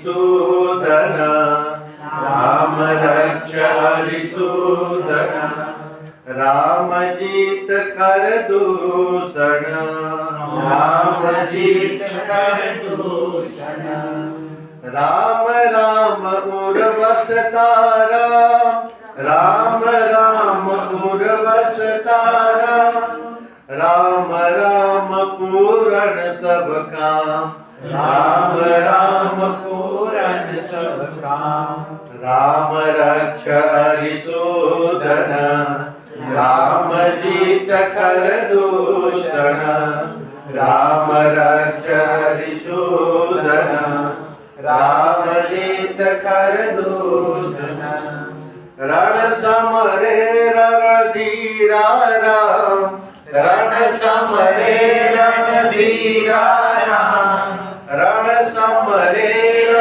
हरिसूदन राम रक्ष हरिसूदन राम जीत कर दूषण राम जीत कर दूषण राम राम उर्वसता राम राम उर्वसता राम राम पूरन सब काम राम राम पूरन सब काम राम रक्ष हरिसूदन राम जीत कर दूषण राम रक्ष हरिसूदन राम जीत कर दूषण रण समरे रणधीरा राम रण समरे रणधीरा राम रण समरे